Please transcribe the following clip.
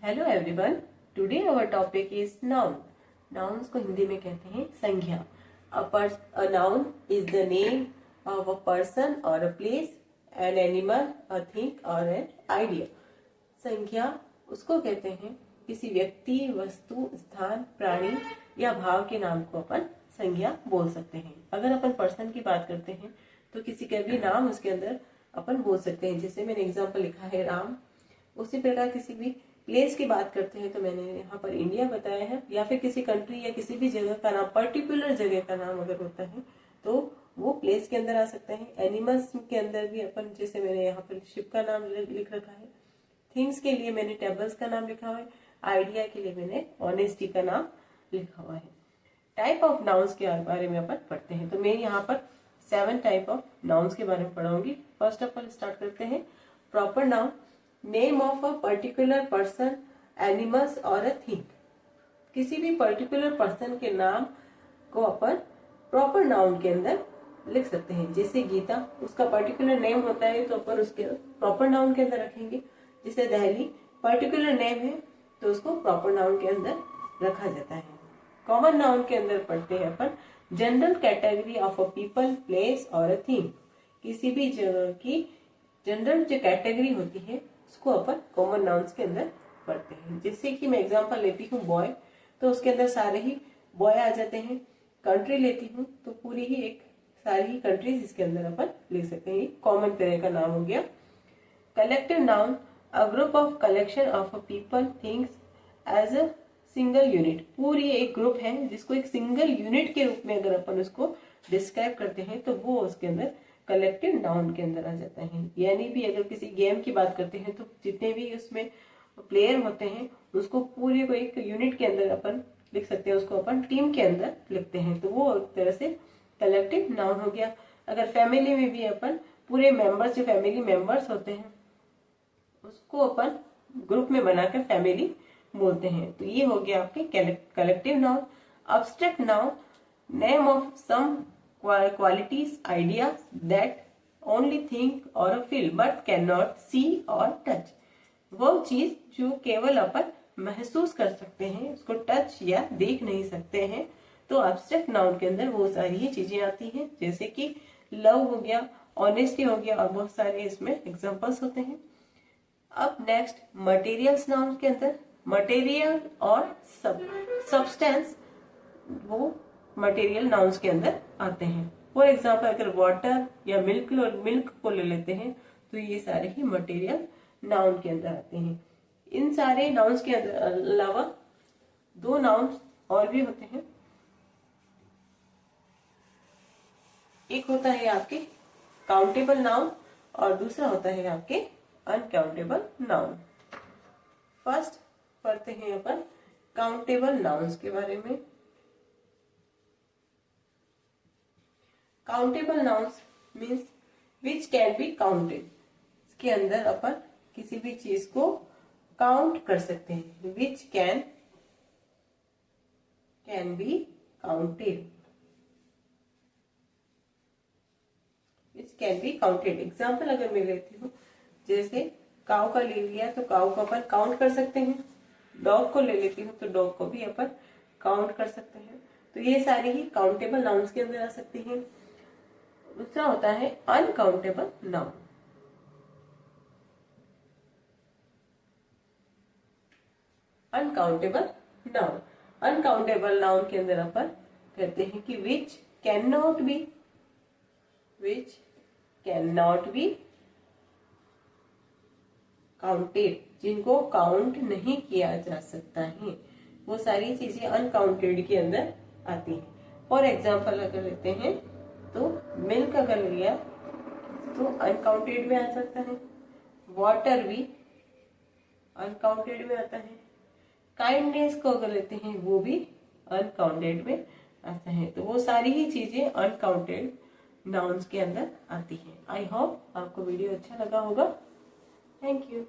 Hello everyone, today our topic is noun. Nouns को हिंदी में कहते हैं संज्ञा। A noun is the name of a person और a place, an animal, a thing और an idea. संज्ञा उसको कहते हैं किसी व्यक्ति, वस्तु, स्थान, प्राणी या भाव के नाम को अपन संज्ञा बोल सकते हैं। अगर अपन पर्सन की बात करते हैं तो किसी का भी नाम उसके अंदर अपन बोल सकते हैं। जैसे मैंने एग्जाम्पल लिखा है राम। उसी प्रकार किसी भी प्लेस की बात करते हैं तो मैंने यहाँ पर इंडिया बताया है, या फिर किसी कंट्री या किसी भी जगह का नाम, पर्टिकुलर जगह का नाम अगर होता है तो वो प्लेस के अंदर आ सकता है। एनिमल्स के अंदर भी अपन, जैसे मैंने यहाँ पर शिप का नाम लिख रखा है। थिंग्स के लिए मैंने टेबल्स का नाम लिखा हुआ है। आइडिया के लिए मैंने ऑनेस्टी का नाम लिखा हुआ है। टाइप ऑफ नाउन्स के बारे में अपन पढ़ते हैं। तो मैं यहाँ पर 7 टाइप ऑफ नाउन्स के बारे में पढ़ाऊंगी। फर्स्ट ऑफ ऑल स्टार्ट करते हैं। Proper noun, name of a particular person, animals और अ थिंग। किसी भी पर्टिकुलर पर्सन के नाम को अपन प्रॉपर नाउन के अंदर लिख सकते हैं। जैसे गीता, उसका पर्टिकुलर नेम होता है तो अपन उसके प्रॉपर नाउन के अंदर रखेंगे। जैसे दिल्ली पर्टिकुलर नेम है तो उसको प्रॉपर नाउन के अंदर रखा जाता है। कॉमन नाउन के अंदर पढ़ते हैं अपन general category of a people, place और अ थिंग। किसी भी जगह की जनरल जो कैटेगरी होती है उसको अपन कॉमन नाउन्स के अंदर पढ़ते हैं। जैसे कि मैं एग्जांपल लेती हूँ बॉय, तो उसके अंदर सारे ही बॉय आ जाते हैं। कंट्री लेती हूँ तो पूरी ही एक सारी ही कंट्रीज इसके अंदर अपन ले सकते हैं। कॉमन तरह का नाम हो गया। Collective noun, a group of collection of a people, things as a single unit. पूरी एक ग्रुप है जिसको एक सिंगल यूनिट के रूप में अगर अपन उसको डिस्क्राइब करते हैं तो वो उसके अंदर कलेक्टिव नाउन के अंदर आ जाता है। यानी भी अगर किसी गेम की बात करते हैं तो जितने भी उसमें प्लेयर होते हैं उसको पूरे को एक यूनिट के अंदर अपन लिख सकते हैं। उसको अपन टीम के अंदर लिखते हैं तो वो एक तरह से कलेक्टिव नाउन हो गया। अगर फैमिली में भी अपन पूरे मेंबर्स, जो फैमिली मेंबर्स होते हैं उसको अपन ग्रुप में बनाकर फैमिली बोलते हैं। तो ये हो गया आपके collective noun. Abstract noun, name of some qualities, ideas that only think or feel but cannot see or touch। वो चीज जो केवल अपन महसूस कर सकते हैं, उसको टच या देख नहीं सकते हैं। तो एब्स्ट्रैक्ट नाउन के अंदर वो सारी ही चीजें आती हैं। जैसे कि लव हो गया, ऑनेस्टी हो गया और बहुत सारे इसमें एग्जांपल्स होते हैं। अब नेक्स्ट मटेरियल्स नाउन के अंदर मटेरियल और सब्सटेंस, वो मटेरियल नाउन्स के अंदर आते हैं। फॉर एग्जाम्पल अगर वाटर या मिल्क को ले लेते हैं तो ये सारे ही मटेरियल नाउन के अंदर आते हैं। इन सारे नाउन्स के अंदर अलावा 2 नाउन्स और भी होते हैं। एक होता है आपके काउंटेबल नाउन और दूसरा होता है आपके अनकाउंटेबल नाउन। फर्स्ट पढ़ते हैं अपन काउंटेबल नाउन्स के बारे में। Countable nouns means which can be counted. इसके अंदर अपन किसी भी चीज को काउंट कर सकते हैं। Which can be counted, which can be counted. Example अगर मैं लेती हूँ, जैसे काऊ का ले लिया तो काऊ को अपन काउंट कर सकते हैं। डॉग को ले लेती हूँ तो डॉग को भी अपन काउंट कर सकते हैं। तो ये सारी ही काउंटेबल नाउन्स के अंदर आ सकती हैं। दूसरा होता है uncountable noun. Uncountable noun, uncountable noun के अंदर अपन कहते हैं कि which can not be counted, जिनको काउंट नहीं किया जा सकता है। वो सारी चीजें अनकाउंटेड के अंदर आती हैं। फॉर एग्जाम्पल अगर लेते हैं तो मिल्क अगर लिया तो अनकाउंटेड में आ सकता है। वाटर भी अनकाउंटेड में आता है। काइंडनेस को अगर लेते हैं वो भी अनकाउंटेड में आता है। तो वो सारी ही चीजें अनकाउंटेड नाउन्स के अंदर आती हैं। आई होप आपको वीडियो अच्छा लगा होगा। Thank you.